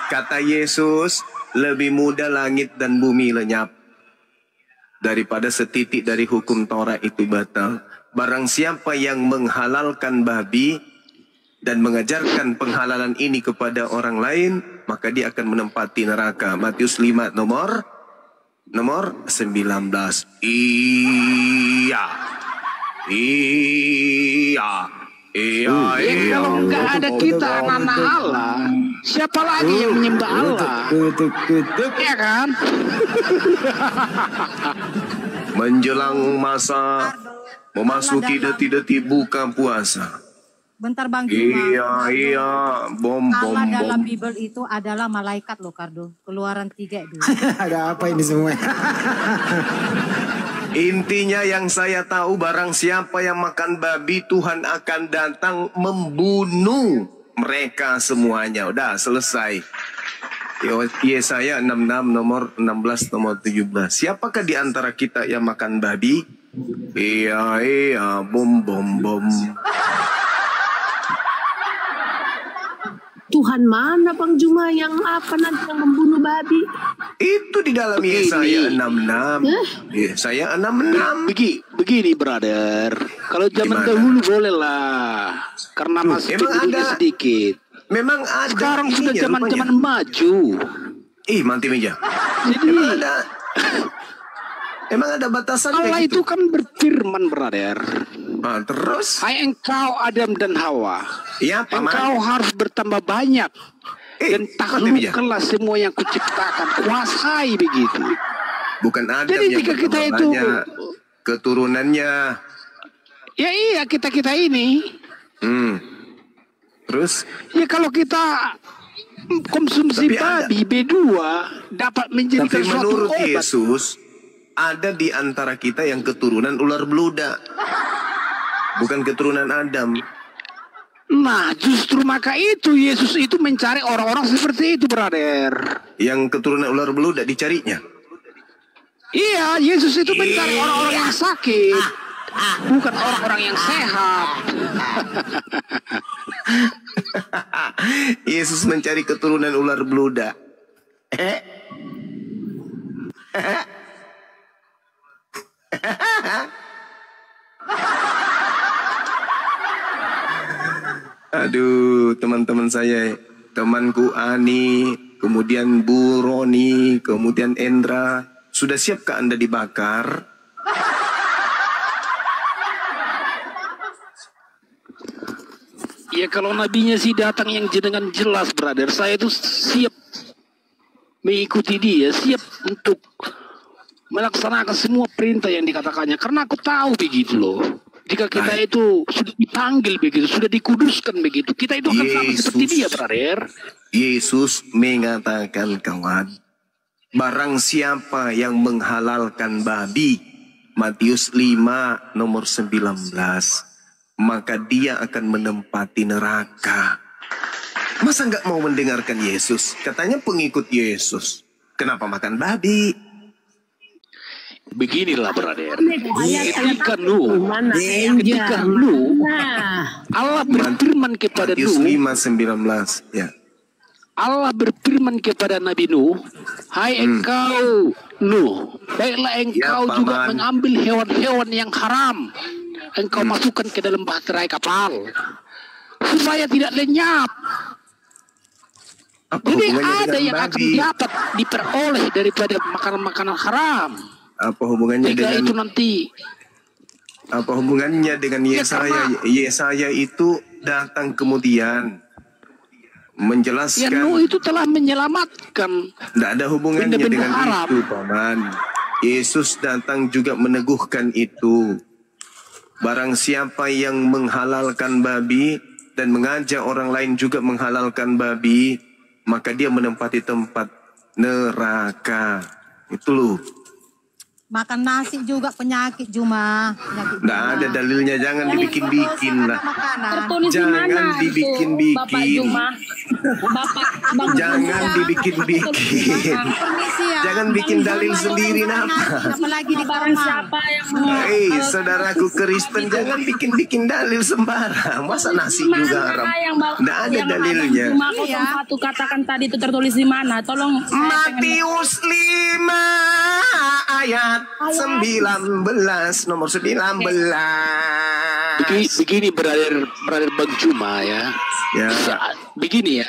Kata Yesus, lebih mudah langit dan bumi lenyap daripada setitik dari hukum Taurat itu batal. Barang siapa yang menghalalkan babi dan mengajarkan penghalalan ini kepada orang lain, maka dia akan menempati neraka. Matius 5 nomor 19. Iya. Kalau nggak ada kita anak Allah, siapa lagi yang menyembah Allah? Ya kan? Menjelang masa memasuki detik-detik buka puasa. Bentar Bang Juma. Iya, bom. Dalam Bible itu adalah malaikat loh, Kardo. Keluaran 3 dulu. Ada apa ini semua? Intinya yang saya tahu, barang siapa yang makan babi, Tuhan akan datang membunuh mereka semuanya. Udah selesai. Yesaya 66 nomor 16 nomor 17. Siapakah di antara kita yang makan babi? Iya, bom. Tuhan mana Bang Juma yang apa nanti yang membunuh babi? Itu di dalam Yesaya 66. Yesaya 66. Begini brother. Kalau zaman dahulu boleh lah. Karena masih sedikit. Memang ada. Sekarang sudah zaman-zaman maju. Manti meja. Jadi Emang ada batasan Allah kayak gitu? itu kan berfirman brother. Terus? Hai engkau Adam dan Hawa. Ya, engkau harus bertambah banyak. Dan taklukkanlah semua yang kuciptakan. Kuasai begitu. Bukan Adam jadi yang jika kita itu banyak, keturunannya. Ya iya kita ini. Terus? Ya kalau kita konsumsi babi B2 dapat menjadikan suatu menurut obat. Yesus, ada di antara kita yang keturunan ular beludak, bukan keturunan Adam. Nah, justru maka itu Yesus itu mencari orang-orang seperti itu, brother. Yang keturunan ular beludak dicarinya. Iya, Yesus itu mencari orang-orang yang sakit, bukan orang-orang yang sehat. Yesus mencari keturunan ular beludak. Aduh, teman-teman saya, temanku Ani, kemudian Bu Roni, kemudian Endra, sudah siapkah Anda dibakar? Ya kalau nabinya sih datang yang dengan jelas, brother, saya itu siap mengikuti dia, siap untuk melaksanakan semua perintah yang dikatakannya, karena aku tahu begitu loh. Jika kita itu sudah dipanggil begitu, sudah dikuduskan begitu, kita itu akan sama seperti dia, brother. Yesus mengatakan, kawan, barang siapa yang menghalalkan babi, Matius 5 nomor 19, maka dia akan menempati neraka. Masa nggak mau mendengarkan Yesus? Katanya pengikut Yesus. Kenapa makan babi? Beginilah brother, ketika Nuh Allah berfirman kepada Nuh, 5:19 ya. Allah berfirman kepada Nabi Nuh, hai engkau Nuh, baiklah engkau juga mengambil hewan-hewan yang haram, engkau masukkan ke dalam bahtera kapal supaya tidak lenyap. Jadi ada yang akan dapat diperoleh daripada makanan-makanan haram. Apa hubungannya jika dengan itu nanti? Apa hubungannya dengan Yesaya? Yesaya itu datang kemudian menjelaskan. Ya Nuh itu telah menyelamatkan. Tidak ada hubungannya dengan itu, Paman. Yesus datang juga meneguhkan itu. Barang siapa yang menghalalkan babi dan mengajak orang lain juga menghalalkan babi, maka dia menempati tempat neraka. Itu loh. Makan nasi juga penyakit Juma. Nggak ada dalilnya, jangan dibikin-bikin lah. Jangan dibikin-bikin. Jangan dibikin-bikin. Siap. Jangan bikin dalil sendiri Apalagi di Barang kamar. siapa yang mau Hei, saudaraku Kristen, jangan bikin dalil sembarang. Masa nasi juga haram? Nggak ada dalilnya. Cuma 01 katakan tadi itu tertulis di mana? Tolong. Matius 5 ayat 19, nomor 19. Begini brother Bang Juma ya. Ya. Begini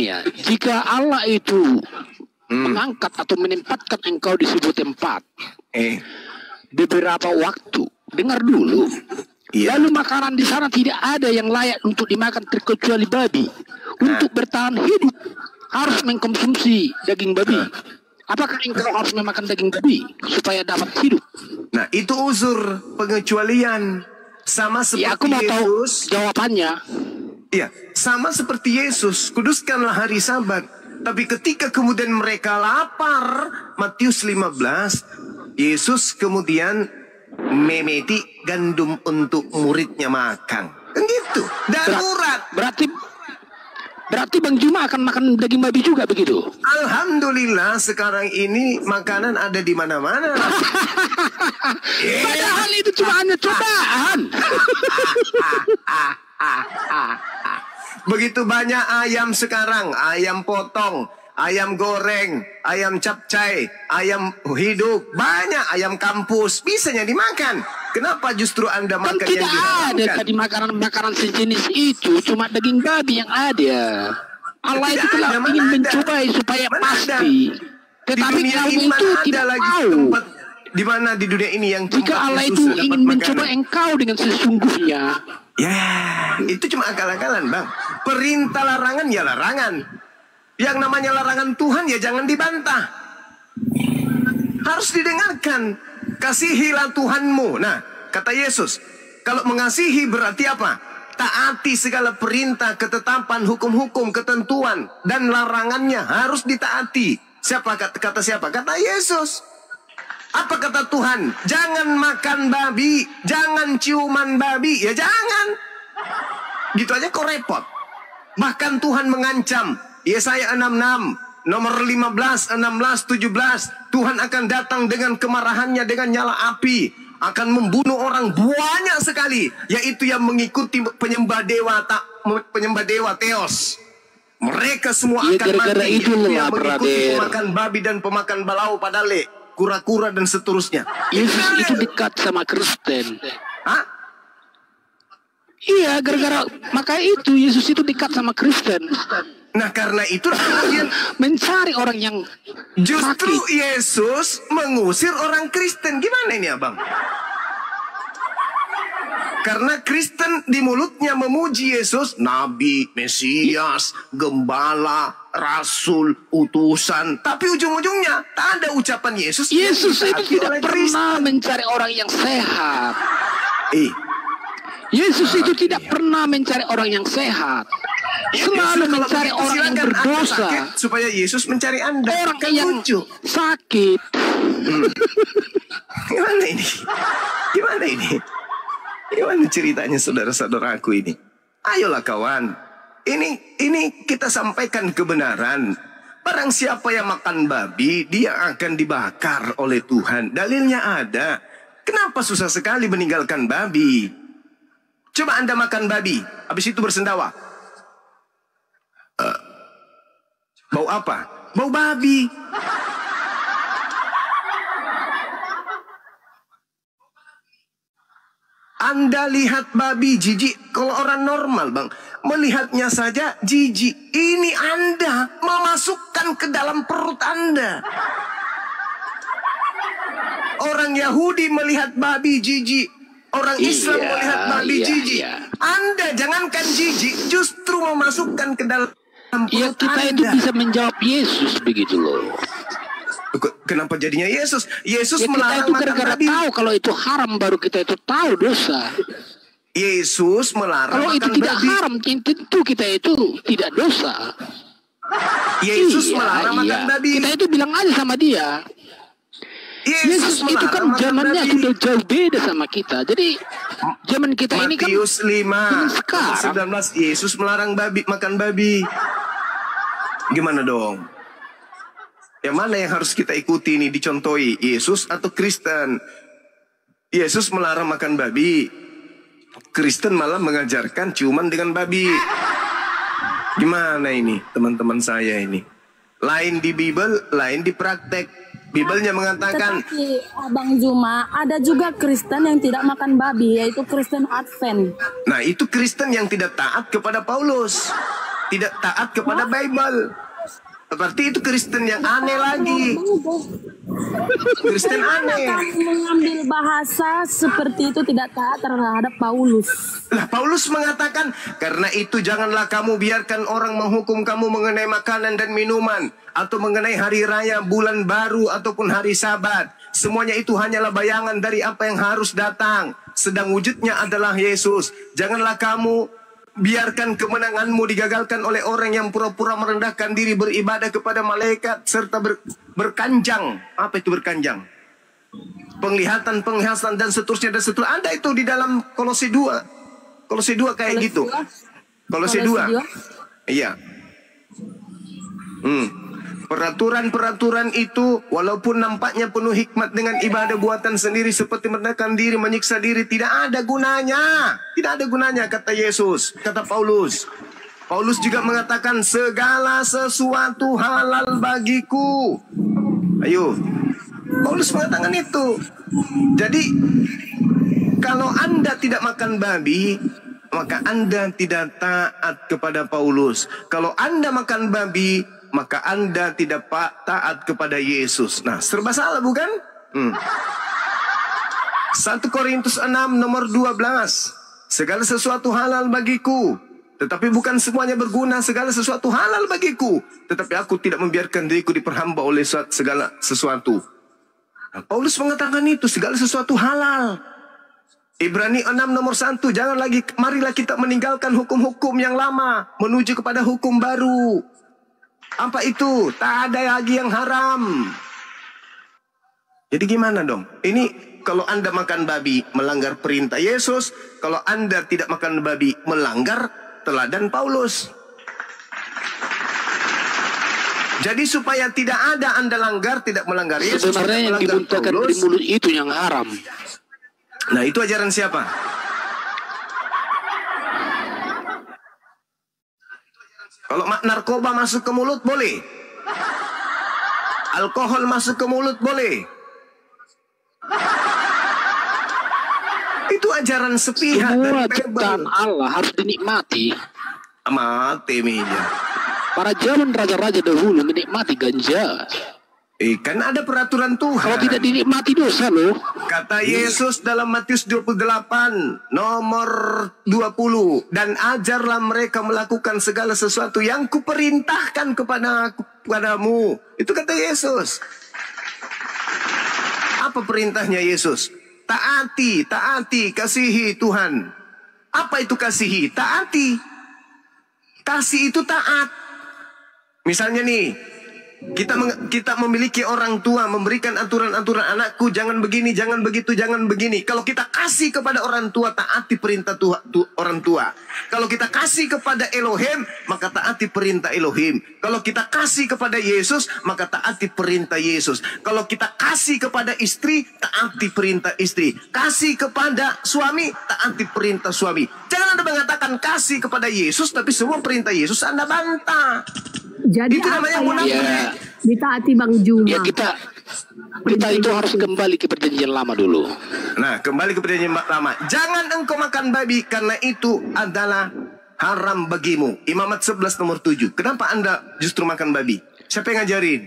ya. Jika Allah itu mengangkat atau menempatkan engkau di sebuah tempat beberapa waktu, dengar dulu. Iya. Lalu makanan di sana tidak ada yang layak untuk dimakan terkecuali babi. Untuk bertahan hidup harus mengkonsumsi daging babi. Apakah engkau harus memakan daging babi supaya dapat hidup? Nah, itu uzur pengecualian. Sama Ya, aku seperti mau tahu Yesus. jawabannya. Iya, sama seperti Yesus, kuduskanlah hari Sabat. Tapi ketika kemudian mereka lapar, Matius 15, Yesus kemudian memeti gandum untuk muridnya makan. Kan gitu, darurat. Berarti Bang Juma akan makan daging babi juga begitu? Alhamdulillah sekarang ini makanan ada di mana-mana. Padahal itu cuma hanya cobaan. Begitu banyak ayam sekarang, ayam potong, ayam goreng, ayam capcay, ayam hidup, banyak ayam kampus, bisanya dimakan. Kenapa justru Anda Kan makan tidak yang ada diharamkan? tadi makanan sejenis itu, cuma daging babi yang ada. Allah Tidak itu telah ada, mana ingin ada? mencobai supaya Mana pasti. Di Tetapi dunia kamu ini itu mana ada tidak lagi tahu. tempat di mana di dunia ini yang Jika tempat Allah Yesus itu dapat ingin mencoba makanan? engkau dengan sesungguhnya, Ya, itu cuma akal-akalan, Bang. Perintah larangan ya larangan. Yang namanya larangan Tuhan ya jangan dibantah. Harus didengarkan. Kasihilah Tuhanmu. Nah, kata Yesus, kalau mengasihi berarti apa? Taati segala perintah, ketetapan, hukum-hukum, ketentuan, dan larangannya harus ditaati. Kata siapa? Kata Yesus. Apa kata Tuhan? Jangan makan babi, jangan ciuman babi. Ya jangan. Gitu aja kok repot. Bahkan Tuhan mengancam. Yesaya 66, nomor 15, 16, 17. Tuhan akan datang dengan kemarahannya dengan nyala api. Akan membunuh orang banyak sekali. Yaitu yang mengikuti penyembah dewa Theos. Mereka semua Ya, akan gara-gara mati. itu lah, Yang mengikuti brother. pemakan babi dan pemakan balau padale, kura-kura dan seterusnya. Yesus itu dekat sama Kristen. Hah? Iya, gara-gara maka itu Yesus itu dekat sama Kristen. Nah karena itu kemudian Mencari orang yang justru sakit. Yesus mengusir orang Kristen. Gimana ini abang? Karena Kristen di mulutnya memuji Yesus, Nabi, Mesias, Gembala, Rasul, utusan. Tapi ujung-ujungnya tak ada ucapan Yesus. yang Yesus itu ditaati tidak oleh pernah Kristen. mencari orang yang sehat. Yesus itu tidak pernah mencari orang yang sehat. Selalu Kalau mencari begitu orang yang silakan Anda berdosa. sakit supaya Yesus mencari Anda. Orang Kan yang lucu. sakit. Gimana ini? Gimana ini? Gimana ceritanya saudara-saudaraku ini? Ayolah kawan. Ini kita sampaikan kebenaran. Barang siapa yang makan babi, dia akan dibakar oleh Tuhan. Dalilnya ada. Kenapa susah sekali meninggalkan babi? Coba Anda makan babi, habis itu bersendawa. Bau apa? Bau babi. Anda lihat babi jijik. Kalau orang normal bang, melihatnya saja jijik. Ini Anda memasukkan ke dalam perut Anda. Orang Yahudi melihat babi jijik. Orang Islam Iya, melihat babi iya, jijik. iya. Anda jangankan jijik, justru memasukkan ke dalam Ya perut kita Anda. itu bisa menjawab Yesus begitu loh. Kenapa jadinya Yesus? Yesus Ya kita melarang itu makan gara-gara babi. tahu kalau itu haram baru kita itu tahu dosa. Yesus melarang Kalau itu makan tidak babi. haram tentu kita itu tidak dosa. Yesus Iya, melarang makan iya. babi. Kita itu bilang aja sama dia. Yesus itu kan melarang makan zamannya babi. sudah jauh beda sama kita. Jadi zaman kita ini kan Matius 5 sekarang. 19 Yesus melarang babi makan babi. Gimana dong? Yang mana yang harus kita ikuti ini, dicontohi? Yesus atau Kristen? Yesus melarang makan babi. Kristen malah mengajarkan ciuman dengan babi. Gimana ini teman-teman saya ini? Lain di Bible, lain di praktek. Bibelnya mengatakan. Tetapi Abang Juma, ada juga Kristen yang tidak makan babi, yaitu Kristen Advent. Nah, itu Kristen yang tidak taat kepada Paulus. Tidak taat kepada Bible. Berarti itu Kristen yang aneh lagi. Kristen aneh. Kamu mengambil bahasa seperti itu tidak taat terhadap Paulus. Lah, Paulus mengatakan, karena itu janganlah kamu biarkan orang menghukum kamu mengenai makanan dan minuman, atau mengenai hari raya, bulan baru, ataupun hari Sabat. Semuanya itu hanyalah bayangan dari apa yang harus datang, sedang wujudnya adalah Yesus. Janganlah kamu biarkan kemenanganmu digagalkan oleh orang yang pura-pura merendahkan diri, beribadah kepada malaikat, serta berkanjang. Apa itu berkanjang? Penglihatan, penghiasan, dan seterusnya, dan seterusnya. Ada itu di dalam Kolose 2. Kolose 2 kayak Kolose gitu. 2? Kolose 2. Iya. Peraturan-peraturan itu walaupun nampaknya penuh hikmat dengan ibadah buatan sendiri seperti merendahkan diri, menyiksa diri, tidak ada gunanya. Tidak ada gunanya, kata Yesus, kata Paulus. Paulus juga mengatakan segala sesuatu halal bagiku. Ayo. Paulus mengatakan itu. Jadi kalau Anda tidak makan babi, maka Anda tidak taat kepada Paulus. Kalau Anda makan babi, maka Anda tidak taat kepada Yesus. Nah, serba salah bukan? 1 Korintus 6 nomor 12. Segala sesuatu halal bagiku, tetapi bukan semuanya berguna. Segala sesuatu halal bagiku, tetapi aku tidak membiarkan diriku diperhamba oleh segala sesuatu. Nah, Paulus mengatakan itu, segala sesuatu halal. Ibrani 6 nomor 1. Jangan lagi, marilah kita meninggalkan hukum-hukum yang lama, menuju kepada hukum baru. Apa itu? Tak ada lagi yang haram. Jadi gimana dong? Ini kalau Anda makan babi melanggar perintah Yesus. Kalau Anda tidak makan babi melanggar teladan Paulus. Jadi supaya tidak ada Anda langgar, tidak melanggar Yesus. Sebenarnya yang dimuntahkan di mulut itu yang haram. Nah, itu ajaran siapa? Kalau narkoba masuk ke mulut boleh. Alkohol masuk ke mulut boleh. Itu ajaran sepihak Semua dari ciptaan Bible. Allah harus dinikmati. Mati meja. Para zaman raja-raja dahulu menikmati ganja. Kan ada peraturan Tuhan. Kalau tidak dinikmati dosa loh. Kata Yesus dalam Matius 28 nomor 20. Dan ajarlah mereka melakukan segala sesuatu yang kuperintahkan kepadamu. Itu kata Yesus. Apa perintahnya Yesus? Taati, taati, kasihi Tuhan. Apa itu kasihi? Taati. Kasih itu taat. Misalnya nih, kita memiliki orang tua, memberikan aturan-aturan, anakku jangan begini, jangan begitu, jangan begini. Kalau kita kasih kepada orang tua, taati perintah orang tua. Kalau kita kasih kepada Elohim, maka taati perintah Elohim. Kalau kita kasih kepada Yesus, maka taati perintah Yesus. Kalau kita kasih kepada istri, taati perintah istri. Kasih kepada suami, taati perintah suami. Jangan Anda mengatakan kasih kepada Yesus, tapi semua perintah Yesus Anda bantah. Jadi Itu namanya apa munafik. yang ditaati Bang Juma? Ya kita itu harus kembali ke perjanjian lama dulu. Nah, kembali ke perjanjian lama. Jangan engkau makan babi karena itu adalah haram bagimu. Imamat 11 nomor 7. Kenapa Anda justru makan babi? Siapa yang ngajarin?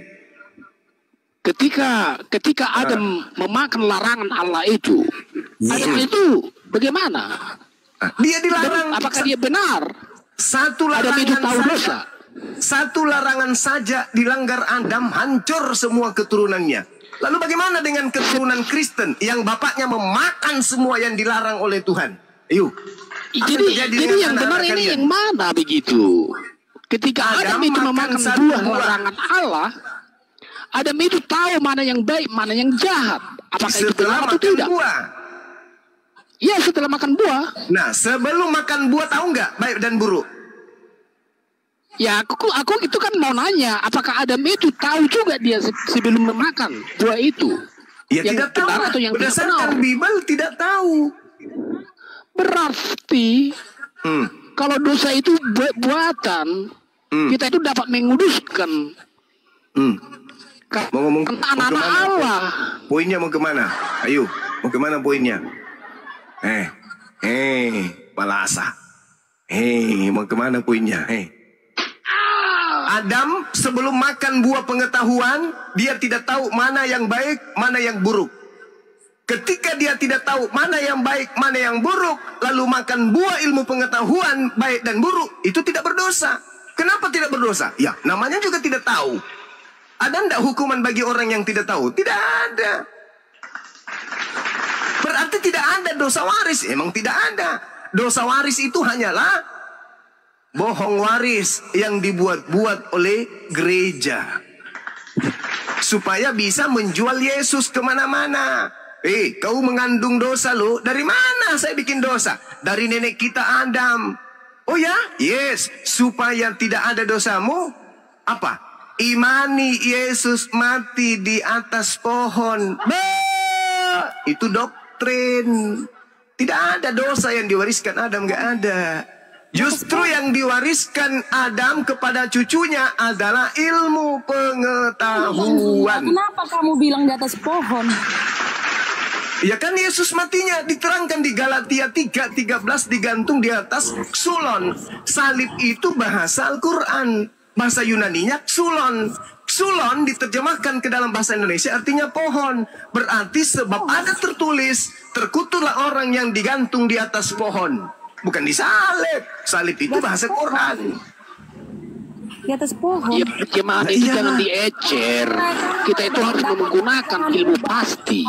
Ketika Adam memakan larangan Allah itu, Adam itu bagaimana? Dia dilarang. Apakah dia benar? Satu Adam itu larangan tahu saja. dosa. Satu larangan saja dilanggar Adam, hancur semua keturunannya. Lalu bagaimana dengan keturunan Kristen yang bapaknya memakan semua yang dilarang oleh Tuhan? Ayo. Jadi yang benar ini yang mana begitu? Ketika Adam itu memakan buah larangan Allah, Adam itu tahu mana yang baik, mana yang jahat. Apakah itu benar atau tidak? Buah. Ya, setelah makan buah. Nah, sebelum makan buah tahu nggak baik dan buruk? Ya aku itu kan mau nanya, apakah Adam itu tahu juga dia sebelum memakan buah itu? Ya yang tidak tahu. atau yang Berdasarkan Bible tidak tahu. Berarti kalau dosa itu buatan, kita itu dapat menguduskan. Mau ngomong anak-anak Allah. Poinnya mau kemana? Ayo, mau kemana poinnya? Balasa. Mau kemana poinnya? Adam sebelum makan buah pengetahuan, dia tidak tahu mana yang baik, mana yang buruk. Ketika dia tidak tahu mana yang baik, mana yang buruk, lalu makan buah ilmu pengetahuan baik dan buruk, itu tidak berdosa. Kenapa tidak berdosa? Ya, namanya juga tidak tahu. Ada enggak hukuman bagi orang yang tidak tahu? Tidak ada. Berarti tidak ada dosa waris. Emang tidak ada. Dosa waris itu hanyalah bohong waris yang dibuat-buat oleh gereja supaya bisa menjual Yesus kemana-mana. Kau mengandung dosa lo. Dari mana saya bikin dosa? Dari nenek kita Adam. Oh ya? Yes. Supaya tidak ada dosamu. Apa? Imani Yesus mati di atas pohon. Itu doktrin. Tidak ada dosa yang diwariskan Adam. Gak ada. Justru yang diwariskan Adam kepada cucunya adalah ilmu pengetahuan. Kenapa kamu bilang di atas pohon? Ya kan Yesus matinya diterangkan di Galatia 3:13 digantung di atas Xulon. Salib itu bahasa Al-Quran. Bahasa Yunaninya Xulon. Xulon diterjemahkan ke dalam bahasa Indonesia artinya pohon. Berarti sebab ada tertulis, terkutuklah orang yang digantung di atas pohon. Bukan disalib. Salib itu bahasa Quran. Di atas pohon. Ya, perjemahan itu jangan diecer. Kita itu harus menggunakan ilmu pasti.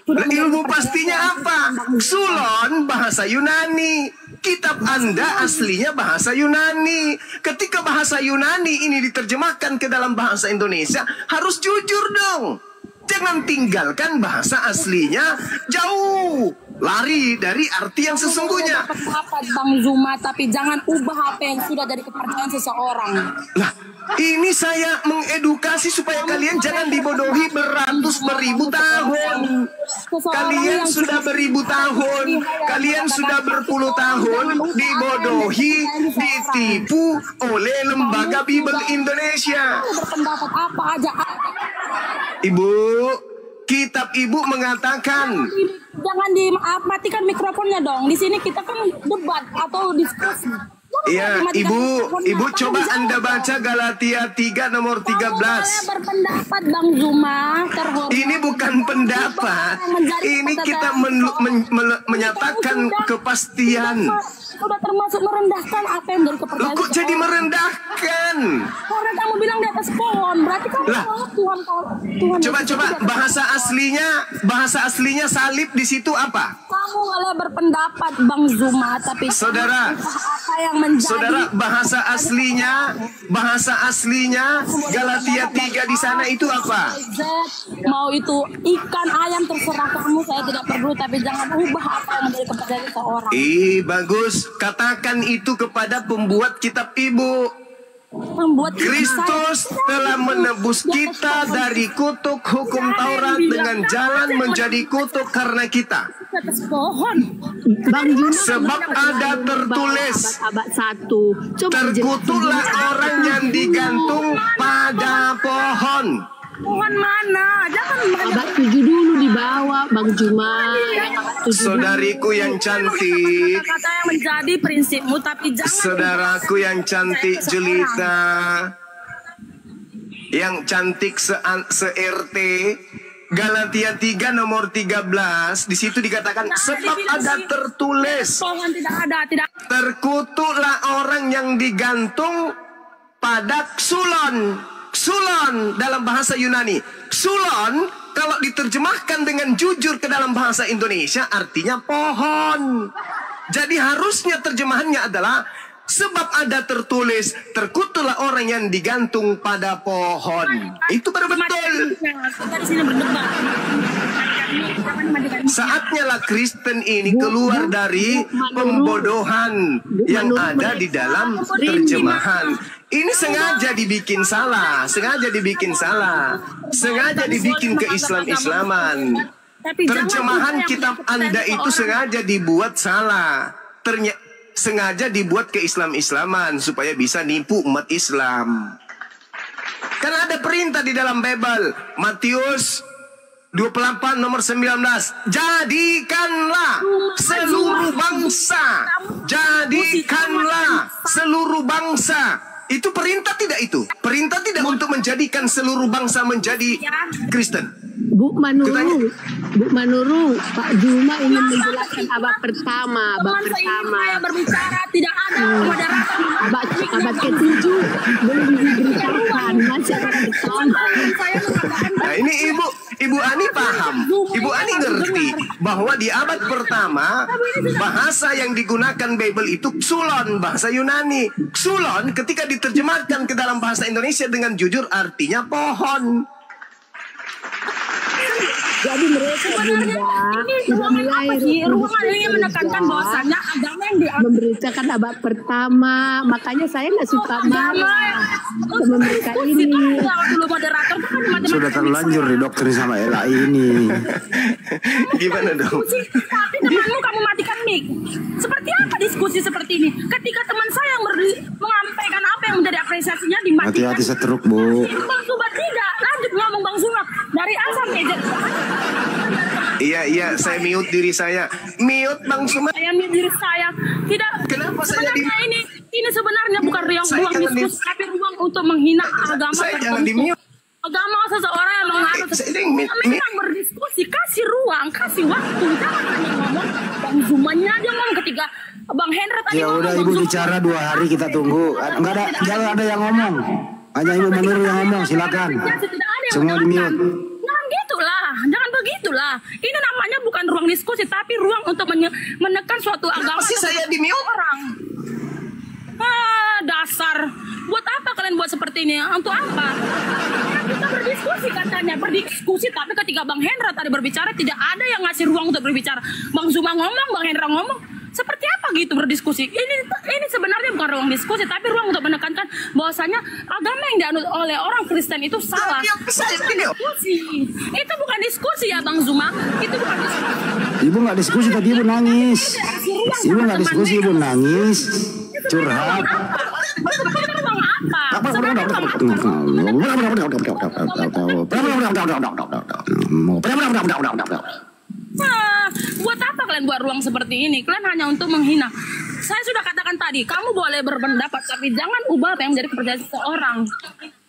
Ilmu pastinya apa? Xulon bahasa Yunani. Kitab Anda aslinya bahasa Yunani. Ketika bahasa Yunani ini diterjemahkan ke dalam bahasa Indonesia, harus jujur dong. Jangan tinggalkan bahasa aslinya jauh. Lari dari arti yang sesungguhnya. Bang Zuma, tapi jangan ubah apa yang sudah dari kepercayaan seseorang. Lah, ini saya mengedukasi supaya kalian jangan dibodohi beribu tahun. Kalian sudah beribu tahun, kalian sudah berpuluh tahun dibodohi, ditipu oleh Lembaga Bible Indonesia. Berpendapat apa aja. Ibu, kitab ibu mengatakan. Jangan dimatikan mikrofonnya dong. Di sini kita kan debat atau diskusi. Iya, ibu coba Anda baca Galatia 3 nomor 13. Berpendapat Bang Zuma, terhormat. Ini bukan pendapat. Ini kita menyatakan kepastian. Sudah termasuk merendahkan apa yang dari kepercayaan. Kok jadi merendahkan? Karena kamu bilang di atas pohon, berarti kamu Tuhan. Coba bahasa aslinya salib di situ apa? Kamu malah berpendapat Bang Zuma, tapi saudara, bahasa aslinya Galatia 3 di sana itu apa? Mau itu ikan, ayam, terserah kamu, saya tidak perlu, tapi jangan ubah apa yang menjadi kepercayaan seseorang. Bagus, katakan itu kepada pembuat kitab ibu. Kristus telah menebus kita dari kutuk hukum Taurat dengan jalan menjadi kutuk karena kita. Sebab ada tertulis, terkutuklah orang yang digantung pada pohon. Pohon mana? Jangan abad 7 dulu dibawa Bang Juma. Saudariku yang cantik, kata yang menjadi prinsipmu, tapi jangan. Saudaraku yang cantik jelita, yang cantik se-RT, Galatia 3 nomor 13, di situ dikatakan sebab ada tertulis, Pohon tidak ada, tidak. terkutuklah orang yang digantung pada Xulon. Xulon dalam bahasa Yunani. Xulon kalau diterjemahkan dengan jujur ke dalam bahasa Indonesia artinya pohon. Jadi harusnya terjemahannya adalah sebab ada tertulis, terkutuklah orang yang digantung pada pohon. Itu baru betul. Kita di sini berdebat. Saatnya lah Kristen ini keluar dari pembodohan yang ada di dalam terjemahan. Ini sengaja dibikin salah, sengaja dibikin salah, sengaja dibikin ke-Islam-Islaman. Terjemahan kitab Anda itu sengaja dibuat salah, sengaja dibuat ke-Islam-Islaman supaya bisa nipu umat Islam. Karena ada perintah di dalam Bible, Matius 24 nomor 19, jadikanlah seluruh bangsa, jadikanlah seluruh bangsa. Itu perintah tidak itu? Perintah tidak untuk menjadikan seluruh bangsa menjadi Kristen? Bu Manuru, Bu Manuru, Pak Juma ingin menjelaskan abad pertama, abad pertama. Saya berbicara tidak ada moderator. Abad ke-7 belum diberitakan, masih abad pertama. Nah ini Ibu Ani paham, Ibu Ani ngerti bahwa di abad pertama bahasa yang digunakan Bible itu Xulon, bahasa Yunani. Xulon ketika diterjemahkan ke dalam bahasa Indonesia dengan jujur artinya pohon. Jadi mereka Ruangan ini menekankan bahwasannya agama yang memberitakan abad pertama, makanya saya nggak suka marah sama mereka ini. Sudah terlanjur didoktrin sama LAI ini. Gimana dong? Tapi temanmu kamu matikan mic. Seperti apa diskusi seperti ini? Ketika teman saya yang menyampaikan apa yang menjadi apresiasinya dimatikan. Hati-hati setruk, Bu. Bang Subat tidak. Lanjut ngomong Bang Subat. Dari A sampai Z. Iya, saya mute diri saya. Mute Bang Sumat. Saya mute diri saya. Tidak. Kenapa saya ini sebenarnya bukan ruang diskusi, tapi ruang untuk menghina agama. Saya jangan di mute. Agama seseorang yang mengarut. Memang berdiskusi, kasih ruang, kasih waktu. Jangan hanya ngomong. Bang Zumanya aja ngomong ketika Bang Hendra tadi Ya ngomong. udah Ibu bicara 2 hari kita tunggu. Enggak ada, jangan ada yang ngomong. Hanya Ibu Manuru yang ngomong, silakan. Semua di mute. Jangan gitulah, jangan begitulah. Ini namanya bukan ruang diskusi, tapi ruang untuk menekan suatu agama. Pasti saya di mute orang. Dasar. Buat apa kalian buat seperti ini? Untuk apa? Kita berdiskusi katanya, berdiskusi. Tapi ketika Bang Hendra tadi berbicara, tidak ada yang ngasih ruang untuk berbicara. Bang Zuma ngomong, Bang Hendra ngomong. Seperti apa gitu berdiskusi? Ini sebenarnya bukan ruang diskusi, tapi ruang untuk menekankan bahwasanya agama yang dianut oleh orang Kristen itu salah. Diskusi. Itu bukan diskusi ya Bang Zuma. Itu bukan diskusi. Ibu nggak diskusi tadi, Ibu nangis. Ibu nggak diskusi, Ibu nangis. Curhat. Buat apa kalian buat ruang seperti ini? Kalian hanya untuk menghina. Saya sudah katakan tadi, kamu boleh berpendapat, tapi jangan ubah apa yang menjadi kepercayaan seseorang.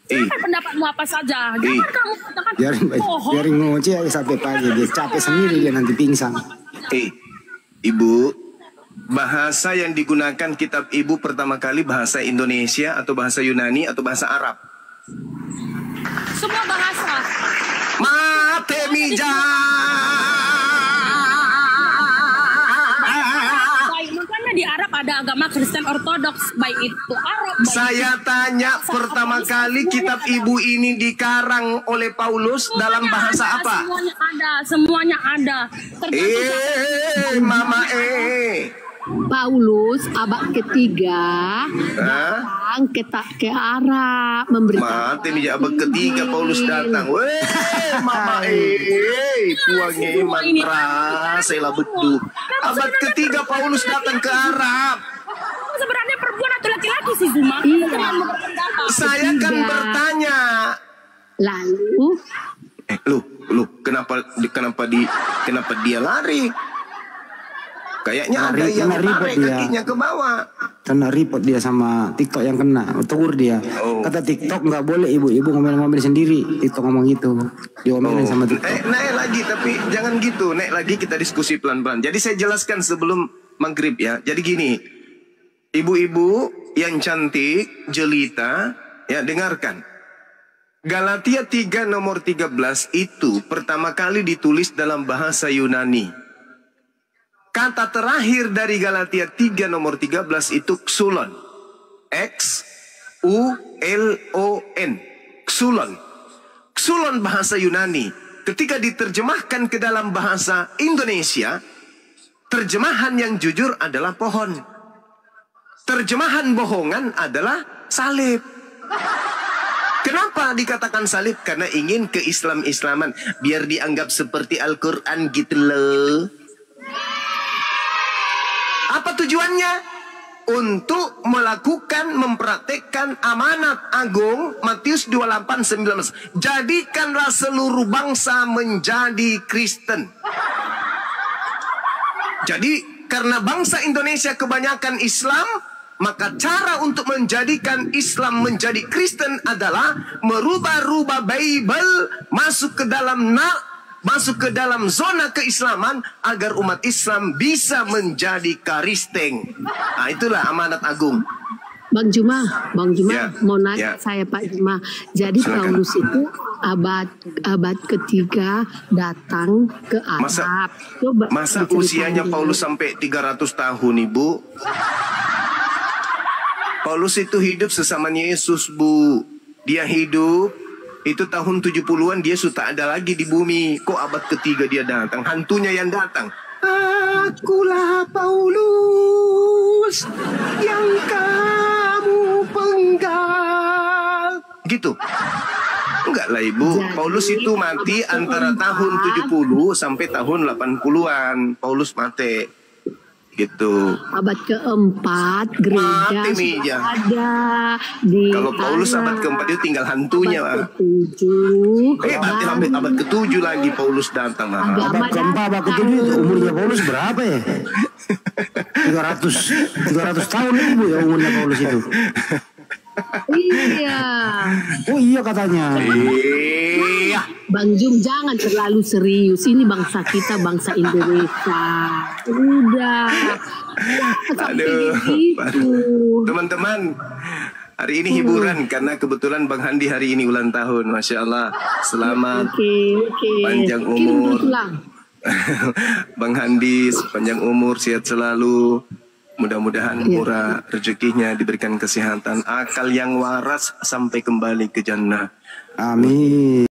Siapa pendapatmu apa saja? Jangan kamu katakan biarin ngoceh aja sampai pagi. Dia capek sendiri, dia nanti pingsan. Ibu, bahasa yang digunakan kitab Ibu pertama kali bahasa Indonesia atau bahasa Yunani atau bahasa Arab? Semua bahasa. Mate mija. Makanya di Arab ada agama Kristen Ortodoks, baik itu Arab. Saya tanya pertama kali kitab Ibu ini dikarang oleh Paulus dalam bahasa apa? Semuanya ada. Mama Paulus abad ketiga datang ke Arab memberitakan. Mati nih abad ketiga Paulus datang. Mama puangnya mantra saya betul. Abad ketiga Paulus datang ke Arab. Sebenarnya perempuan atau laki-laki sih Zuma? Saya kan bertanya. Lalu lu kenapa dia lari? Kayaknya ada yang tarik kakinya ke bawah. Kena report dia sama TikTok yang kena. Tegur dia. Kata TikTok nggak boleh ibu ngomel-ngomel sendiri. TikTok ngomong gitu. Diomelin sama TikTok. Naik lagi tapi jangan gitu. Naik lagi kita diskusi pelan-pelan. Jadi saya jelaskan sebelum maghrib ya. Jadi gini. Ibu-ibu yang cantik, jelita, ya dengarkan. Galatia 3 nomor 13 itu pertama kali ditulis dalam bahasa Yunani. Kata terakhir dari Galatia 3 nomor 13 itu Xulon. X-U-L-O-N. Xulon. Xulon bahasa Yunani. Ketika diterjemahkan ke dalam bahasa Indonesia, terjemahan yang jujur adalah pohon. Terjemahan bohongan adalah salib. Kenapa dikatakan salib? Karena ingin ke-Islam-Islaman. Biar dianggap seperti Al-Quran gitu loh. Apa tujuannya? Untuk melakukan, mempraktekkan amanat agung Matius 28:19. Jadikanlah seluruh bangsa menjadi Kristen. Jadi karena bangsa Indonesia kebanyakan Islam, maka cara untuk menjadikan Islam menjadi Kristen adalah merubah-rubah Bible masuk ke dalam zona keislaman agar umat Islam bisa menjadi Karisteng. Nah, itulah amanat agung. Bang Juma, Ya, mau nanya ya. saya Pak Juma. Jadi Silakan. Paulus itu abad ketiga datang ke Arab. Masa diceritain usianya dulu. Paulus sampai 300 tahun, Ibu? Paulus itu hidup sesamanya Yesus, Bu. Dia hidup, itu tahun 70-an dia sudah ada lagi di bumi. Kok abad ketiga dia datang? Hantunya yang datang. Akulah Paulus yang kamu penggal. Gitu. Enggak lah, Ibu. Jadi, Paulus itu mati antara tahun 70 sampai tahun 80-an. Paulus mati. Gitu. Abad keempat gereja Mati sudah meja. ada di Kalau Paulus Arab. abad keempat itu tinggal hantunya, Abad Pak. ketujuh Berarti abad ke-7 lagi Paulus datang, Pak. Agama Abad keempat, abad datang. ketujuh umurnya Paulus berapa ya? 300 tahun ibu ya umurnya Paulus itu. Iya. Oh iya katanya. Iya. Bang Jum jangan terlalu serius. Ini bangsa kita, bangsa Indonesia. Udah. Sampai Aduh, begitu. teman-teman, hari ini hiburan karena kebetulan Bang Handi hari ini ulang tahun, Masya Allah. Selamat Oke. panjang Kirim umur. dulu tulang. Bang Handi panjang umur, sehat selalu. Mudah-mudahan murah rezekinya, diberikan kesehatan, akal yang waras sampai kembali ke jannah. Amin.